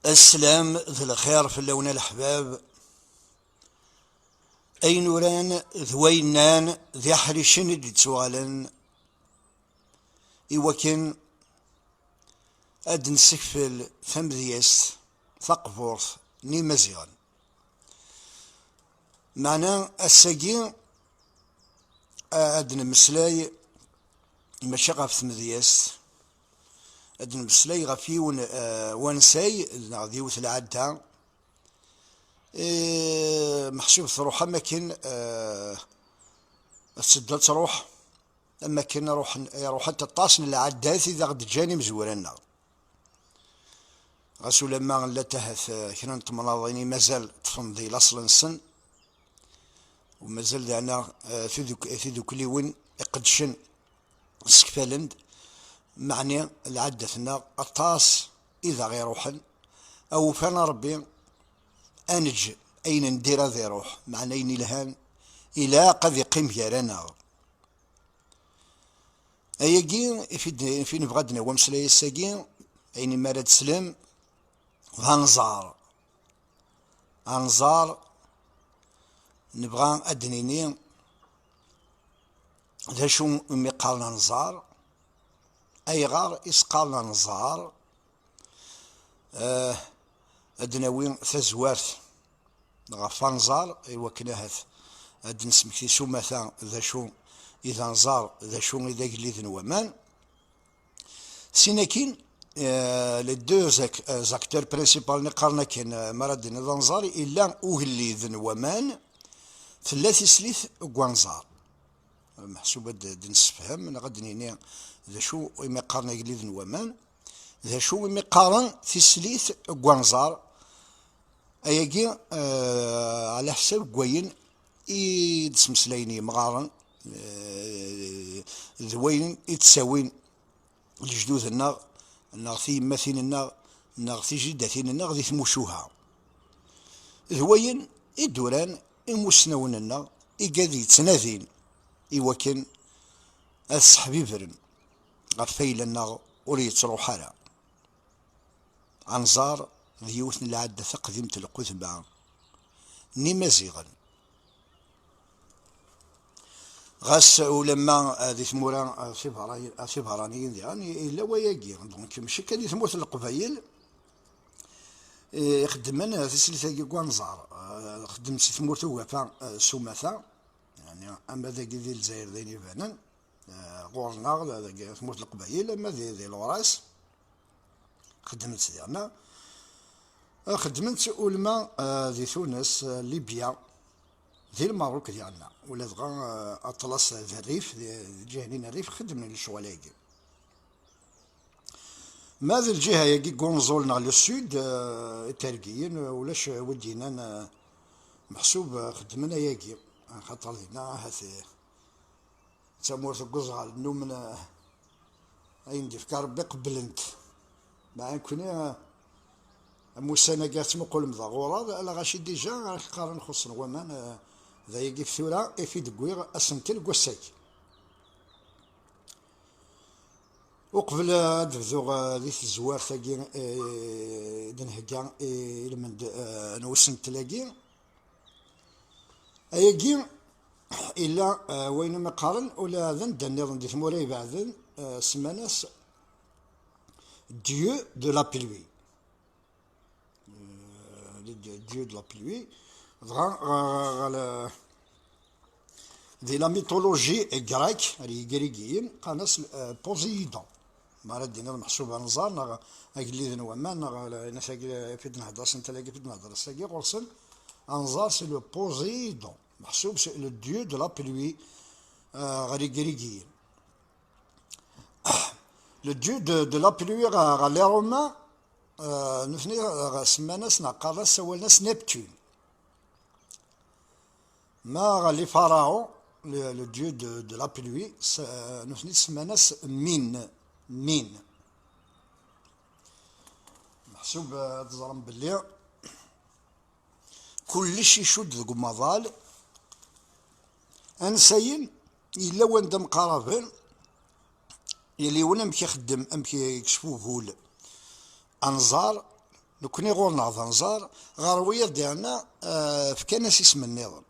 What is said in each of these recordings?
السلام ذي الخير في اللون الأحباب. أي نوران ذوينان ذي حريشن دي تسوالن إوكن أد نسكفل ثمذيس ثقفورث ني مزيغن معنا الساقين أد نمسلاي ماشي غاف ثمذيس أد نمسلاي غافي ونساي نغذيوث العادة محسوب تروح أماكن تسدل تروح أماكن روح حتى الطاسن العداث إذا غد جاني مزورنا غاسو لما لا تهث كنا نتمناضيني مازال تفنضي لاصل السن ومازال دعنا في ذوك ليون يقدشن سكفالند معني العدثنا الطاس إذا غير روحن أو فانا ربي أنج أين ندير ذي روح معنى أين لهان إلى قد يقيم يرانا أياكي في نبغادنا ومسلاي الساقين أين مراد سلام غنزار نبغى أدنيني ذا شو مي قالنا نزار أي غار إسقالنا نزار أدناوين ثزوارث غفا نزار إوا كنا هاث أد نسمكتي سو مثلا ذا شو إذا نزار ذا شو إذا قليذن ومان سيناكين لي دو زاكتور برينسيبال نقارنا كان مراد إذا نزار إلا أوهليذن ومان ثلاثي سليث كوانزار محسوبة نسفهم غادي نيني ذا شو إما قارنا قليذن ومان ذا شو إما قارن في سليث كوانزار أياكي على حساب كوين يتسمسلايني مغارن ذوين يتساوين الجدود النار في مثين النار في جدتين النار ذي ثموشوها ذوين الدوران يموسنون النار إيقاذي تناذين إيوكن الصحبي فرن غفايل النار وريت تروح على عنزار ذيوثن العادة ثقذمة القذبة نمازيغا غاس ولما ذي ثمورا سيفرانيين يعني إلا وياكي دونك ماشي كان يثموت القبايل يخدمن في سلسلة كوانزار خدم سي ثمورتو وفا سومثا يعني أما ذاك ذي الجزائر ذيني فانان غورنا ذاك ثمورت القبايل أما ذي الوراس خدمت ديالنا خدمت ولما ذي تونس ليبيا ذي الماروك ديالنا ولا دغا اطلس ذي الريف جهنين الريف خدمنا للشغلاكي ما ذي الجهه ياكي كونزولنا للسود التركيين ولاش ودينا محسوب خدمنا ياكي خاطر لينا هاثي تمورت القزغال نومنا عندي في ربي قبلنت مع كنا موسانا قالت مقول مضغورة لا غاشي ديجا قارن خصنا ومان ذا يجي في ثورة في دقوير أسنتل قوساك وقبل دفذو ذي الزوار ثاقي دنهجا لمن نوسن تلاقي أيجي إلا وين ما قارن ولا ذن دنيضن دي ثموري بعدن سماناس ديو دو لا بلوي dieu de la pluie, de la mythologie grecque, الجريجيين قناس بوزيدون مرة دينا المحسوب على نزار نغ أجليذن ومان نغ نساقي في دنا هدرس نتلاقي في دنا هدرس ساقي غرسن أنزار سي لو بوزيدون محسوب سي لو dieu de la pluie غادي جريجيين le dieu de la pluie غا لي رومان نثني سماناس نقرا سوالناس نبتون ما غالي فراو لو ديو دو لا بلوي نثني سماناس مين محسوب تزرم بلي كلشي يشد ذوك مظال انساين الا وين دم قرابن يلي وين امكي يخدم امكي يكشفوه هول انظار نكوني غورنا ذنزار غاروية ديالنا في كناس اسم النظام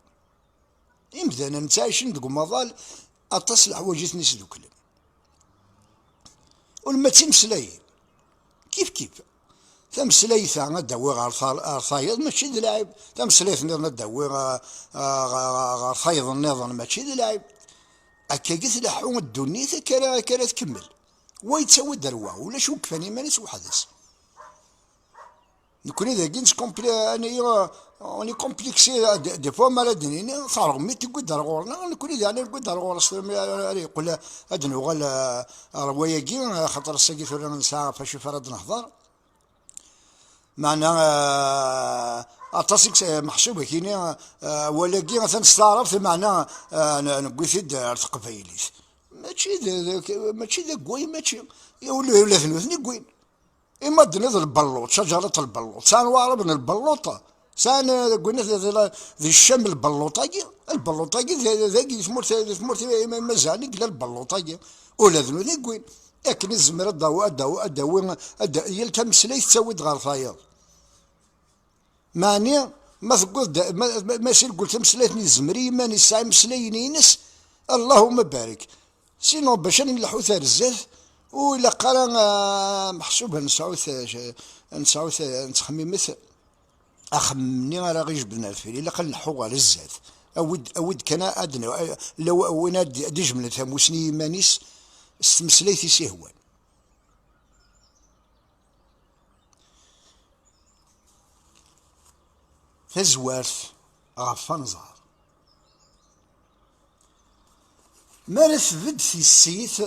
إمدانا نتعايشين ديك مظال أطاس الحوايج نيس دوكلن ولما تمسلايين كيف تمسلايت داوي غار ثايض ماشي د لاعب تمسلايت نظن داوي غار ثايض النظام ماشي د لاعب هكا قلت لحوم الدنيا كرا تكمل ويتساوي دروا ولا شو كفاني مانيس وحدث نكوني ذاكي نسكومبلي انايا راني كومبليكسي دي فوا مالا دنيني صارغمي تقول دار غورنا نكوني ذا نقول دار غور يقول هاد نوغال رواياكي خاطر الساقي ثورا نساعة فاش فراد نهضر معناها اتصيك محسوبه كيني ولكن مثلا استعرفت معناها نقول في تقبايليت ماشي ذا كوي ماشي ولا ثنوثني كوين إما دنيا البلوط شجرة البلوط سان وعرب من البلوطة سان قلنا ذي الشام البلوطاجي ذاكي ثمرت مزاني قال البلوطاجي ولا ذنو ذي كوين لكن الزمر الدواء يلتمس تسوي غار ثايض معني ما تقول ماشي قلت مسلاتني الزمري ماني ساعي مسلاينينس اللهم بارك سينو باش نلحو ثار الزاف وإلا قرا محسوبة نسعوث نتخممت أخمني راه غير جبنا الفيل إلا قال نحو على الزاد أود كان أدنى لو وين دي جملة ثموسني مانيس استمسليتي سيهوان تزوارث غفنزار مارث بد في السيث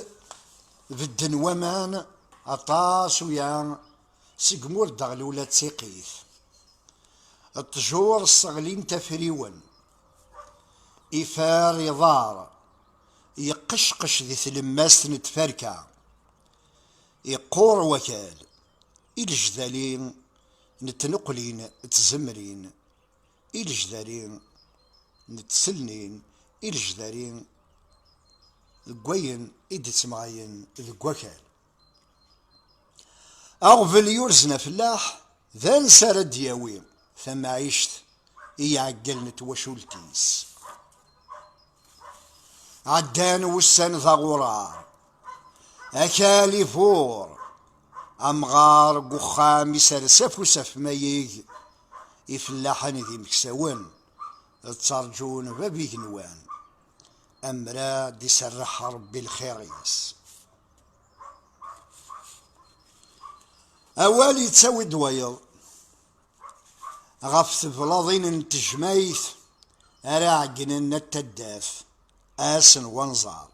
بدن ومان أطاس ويا سقمور دغلولة تسيقيث الطجور الصغلين تفريون إفار يضار يقشقش ذي ثلماس نتفركع يقور وكال الجذالين نتنقلين تزمرين الجذالين نتسلنين الجذالين القوين إدي تسمعين القوكال أغفل يورزنا فلاح ذا نسار دياوي ثم عيشت يعقل نتوشولتيس عدان وسان ذا غرار أكالي فور أمغار قخام يسرسف وسف مايق يفلاحن ذي مكساون ترجون بابي نوان أمرا دي سرح ربي الخيريس أوالي تسوي دويض غف فلاضين نتجميث أراعقن التداف آسن وانزار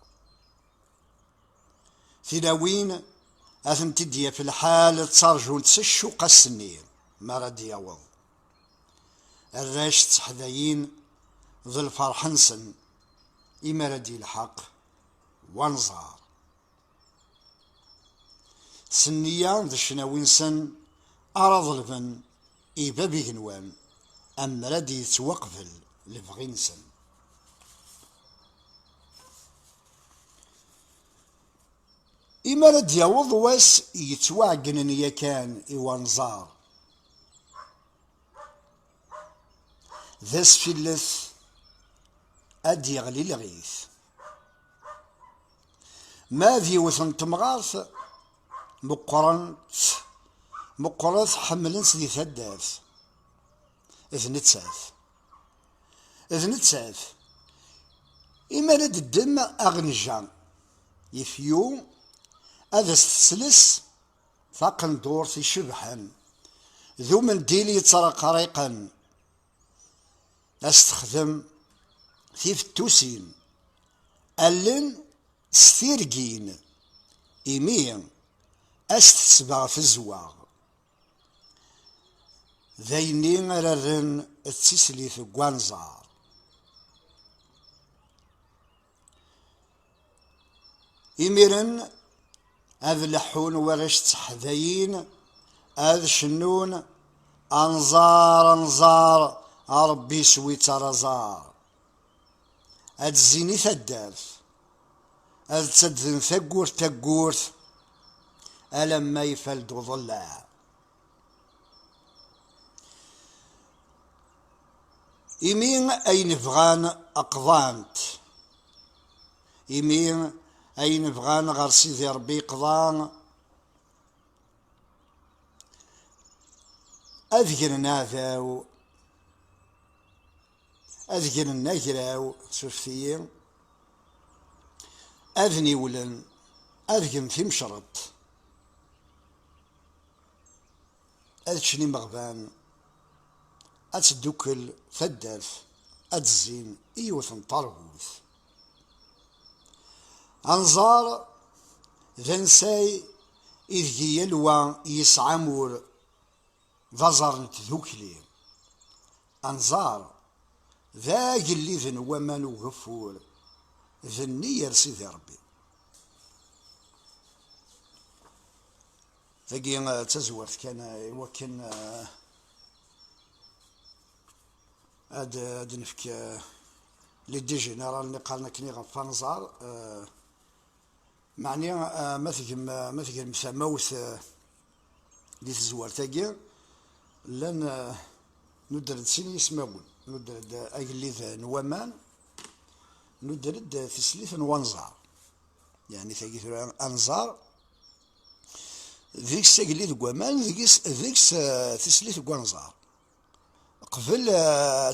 ثلاوين أثن تديا في الحال تصرجون تسشو قسنين مرد يوض الراش تحذيين ذو الفرحنسن إمردي الحق وانزار سنيان ذا شناوينسن أراض لفن إبابي هنوان أمردي توقفل لفغينسن إمرد يوض واس يتواعقن يكان إوانزار ذا سفلث أدي يغلي الغيث ما ذي وثن تمغاث مقرنت حملنس ذي ثداث إذ نتساث إما رد الدم أغنجان يفيو هذا استسلس ثاقن دور في شبحا ذو منديل يترى قريقا استخدم في فتوسين ألن ستيرقين إيمين أستسبع في الزواغ ذينين ررن التسلي في قوانزار إميرن هذا لحون ورش تحذين هذا شنون أنظار ربي سوي ترزار هاد الزيني ثداف هاد تسدن ثقورت ألم ما يفلدو ضلع إمي أين بغان أقضانت، إمي أين بغان غير سيدي ربي قضان أذكرنا ذاو أذكرنا كراو شفتي أذني ولن أذكم في مشرط أذشني مغبان أتدوكل ثدف أتزين إيوث طرغوث أنظار ذنساي إذ يلوى يسعمور ظزر تذوكلي أنظار ذا اللي ذن ومن وغفور ذني يرسي ربي ثقي تزورت كان وكان هاد نفك لي دي جينيرال اللي قالنا كني غنفا نزار معني مثل مساموث اللي تزور تاقي لان ندرد سين يسماون ندرد اجليث نوامان ندرد تسليث نوانزار يعني ثقي انزار ذيكس اجليث قوامان ذيكس تسليث قوانزار قبل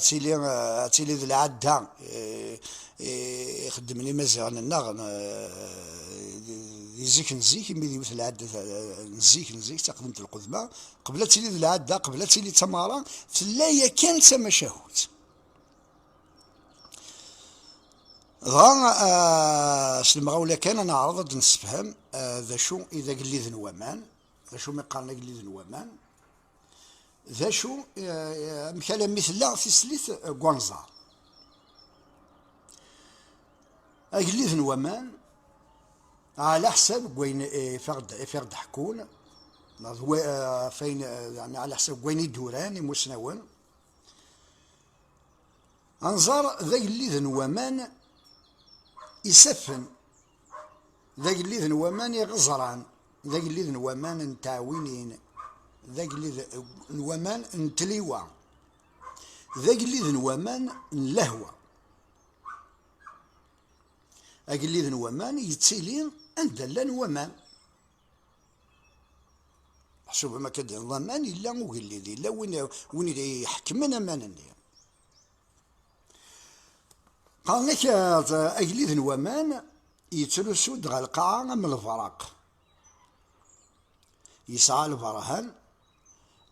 تيلي ذي العادة يخدمني مزيان النغ يزيك نزيك مي ديوث العادة نزيك تقدمت القدمة قبل تيلي ذي العادة قبل تيلي تمارا فلايا كانت سما شهوت غا سلمغاولا كان انا عرضت نسفهم ذا شو اذا قلي ذي نوامان ذا شو ما قالنا قلي ذي نوامان ذا شو مكالا مثل في سليث قوانزار أجليث نوامان على حساب وين فرد حكون فين يعني على حساب وين يدوران مسنون أنظار ذا جليث نوامان يسفن ذا جليث نوامان يغزران ذا جليث نوامان نتعاونين ذاك اللي نوامان نتليوا ذاك اللي نوامان نلهوا ذاك اللي نوامان يتسيلين أندلا نوامان حسب ما كد نظامان إلا وقلي ذي لا وين يحكمنا مانني قال لك أجلي نوامان يتلسو دغا القاعة من الفراق يسعى البرهان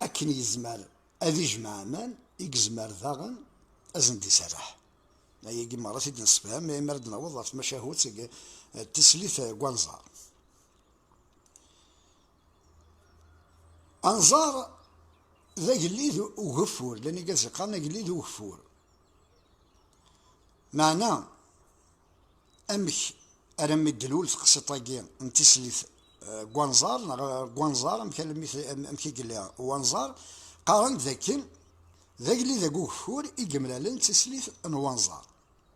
أكن يزمر أذي جمع مان يقزمر ذاغن أزن دي سرح هي كي مرات نصبها ما مردنا وظف مشاهد تسليث قوانزار أنظار ذا قليد وغفور لأني قلت قالنا قليد وغفور معناه أمك أرمي الدلول في قصة طاقين نتسليث قوانزار أمكي قليها وانزار قارن ذاكين ذاك اللي ذا قوفور إقملالن تسليث نوانزار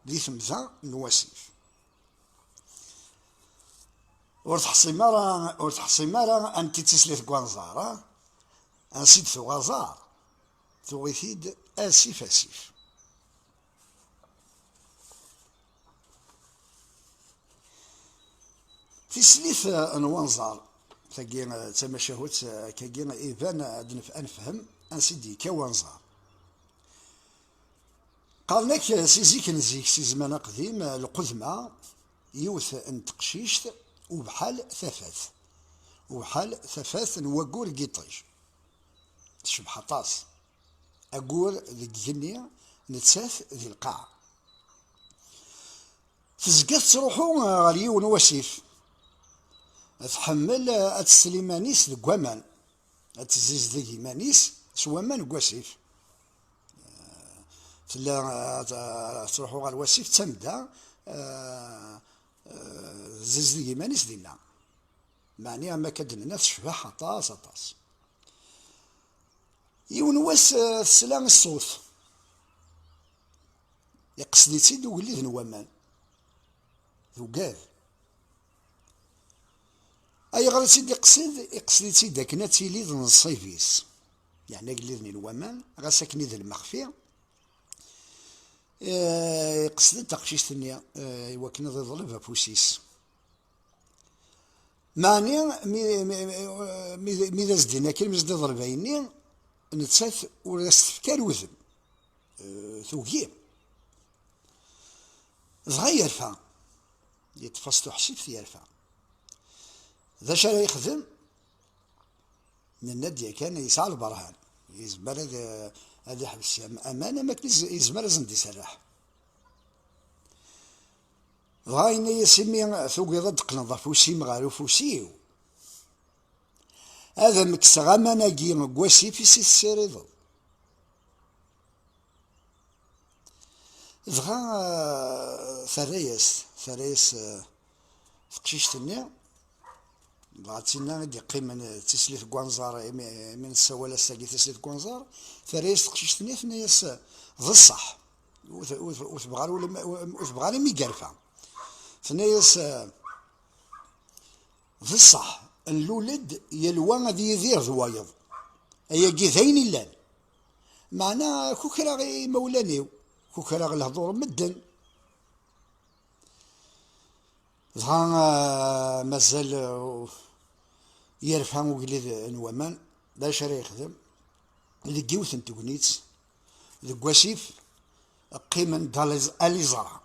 ذي ثمثا نواسيف ورتحصي مارا أنت تسليث قوانزار أنسيد ثو غازار ثويثيد آسيف تسليث نوانزار تاقي تما شهوت كاقي إيفان أنفهم أنسيدي كوانزار قال لك سيزيك نزيك سي زمان قديم القدمة يوث انتقشيشت وبحال ثفاث نوقور قيطيج تشبح طاس أقول ذي الجنية نتساث ذي القاع تزقات تروحو غاليون وسيف تحمل السليمانيس ذي قوامان تزيز ذي مانيس سوامان قواسيف تلا تروحو غا الوسيف تمدا زيز ذي مانيس دينا معني أما كدنا تشبح طاس يونواس السلام الصوت يقصدي تيد ويلي ذي نوامان ذو قاذ أي غير سيدي يقصدي تيد كنا تيلي ذي الصيفيس يعني قلي ذي نوامان غا ساكني ذي المخفي قصد تقشيشتني يوكن ضد ظلف فوسيس معني مي زدنا كي مزد ضربيني نتسات ولا استفكار وزن توقيع صغير فا يتفصلو حسيب في يرفع ذا شرا يخدم من النادي كان يسعى البرهان يزمر هذا حبس امانه ما يزمر زندي سراح غايني يسمي ثوقي دقنا فوسي مغارو فوسيو هذا مكس غامانا كي مكواسي في سي السيريض دغا ثريس تقشيشتني بغاتينا غادي يقيم من تسليت كوانزار من السوالة ساقي تسليت كوانزار ثريس تقشيشتني ثنياس ذا الصح وثبغالي مي قارفة ثنياس ذا الصح الولد يلوى غادي يدير ذوايض ايا كي ذاين اللان معنا كوكرا غي مولانيو كوكرا غي الهضور مدن دغا مازال يرفع وقليد نوامان دا شرا يخدم ذيك يوثن تكنيت ذيك واسيف قيمن داليز اليزرا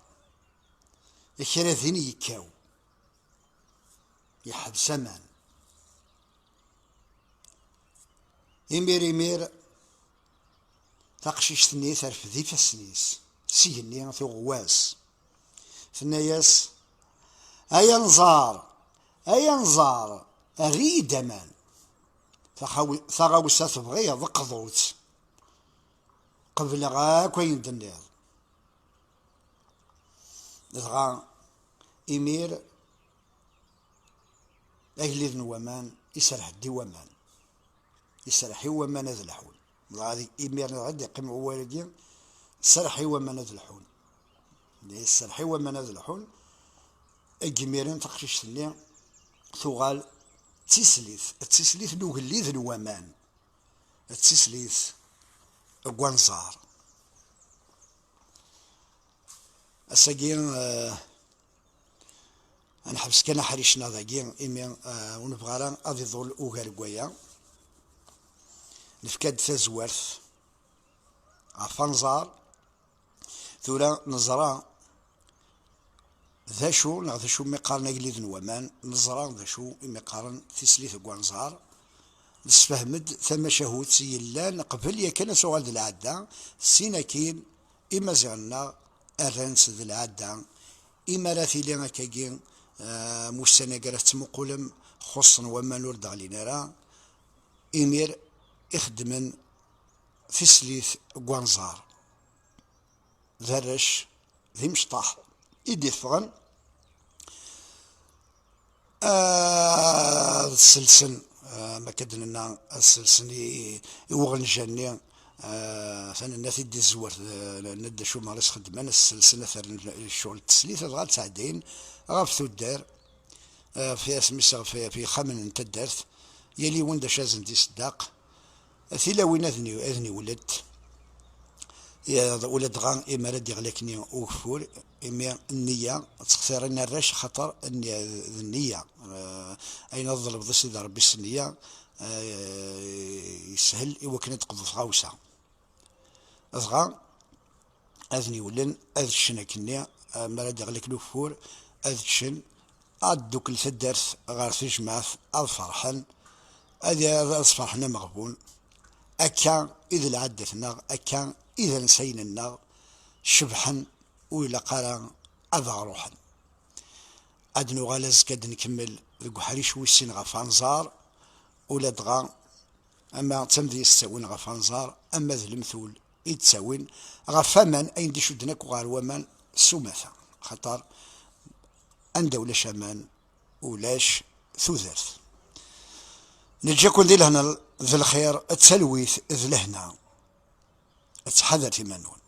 الثلاثين يكاو يحبس امان يمير تقشيشتني ثرف ذي فاسنيس سيهني في غواس ثناياس ايا نزار اريد امان ثغاوسا تبغي ضقضوت قبل غاك وين دنيض دغا إمير أجلد نوامان يسرح دي ومان يسرح ومان هذا الحون غادي إمير غادي يقيم والدين سرح ومان هذا الحون يسرح ومان هذا الحون أجميرين تقشيش لي ثغال تسليث نوغليذ نوامان تسليث كوانزار الساقين انا حبس كان حريشنا ذاكين ايمي ونبغى غادي ظل اوغاركوايا نفكاد تازوارث عفانزار ثورا نزرا ذا شو مقارنة قليد نوامان نزرا ذا شو مقارن تسليث كوانزار نسفهمد ثم شهود سيلان قبل يكن سؤال ذي العادة سيناكين إما زعلنا الرنس ذي العادة إما راثي لنا كاكين موسانا قرأت مقولم خصن وما نورد علينا راه إمير إخدمن في سليث كوانزار ذرش ذي مشطاح إدي ثغن السلسن ما كدنا السلسن يوغن جاني ثاني الناس يدي الزوار ندى شو مارس خدمان السلسلة ثار الشغل التسليث غاد ساعدين غاف الدار في اسمي في خامن انت دارت يلي وين شازن دي صداق ثيلا وين اذني ولدت يا ولد غان إما رد يغلكني وكفور إما النية تختار لنا الرش خطر النية أين الظلم ضس إذا ربي السنية يسهل إوكنا تقضي غاوسة أصغى أذني ولن أذشن كني ما رد يغلكني وكفور أذشن أدوك لثدرس غار تجمعث أظفرحن أذي أصفرحنا مغبون أكا إذا العدتنا أكا إذا نسينا النار شبحا وإلا قال أذا روحا أدنو غالز كاد نكمل ذو حريش ويسين غفانزار ولا دغا أما تمذي يستوين غفانزار أما ذو المثول يتساوين غفامان أين دي شدناك وغار ومان سومثا خطر أندا ولاش أمان ولاش ثوثرث نجاكم ذي لهنا ذي الخير التلويث ذي لهنا اتحذر في منون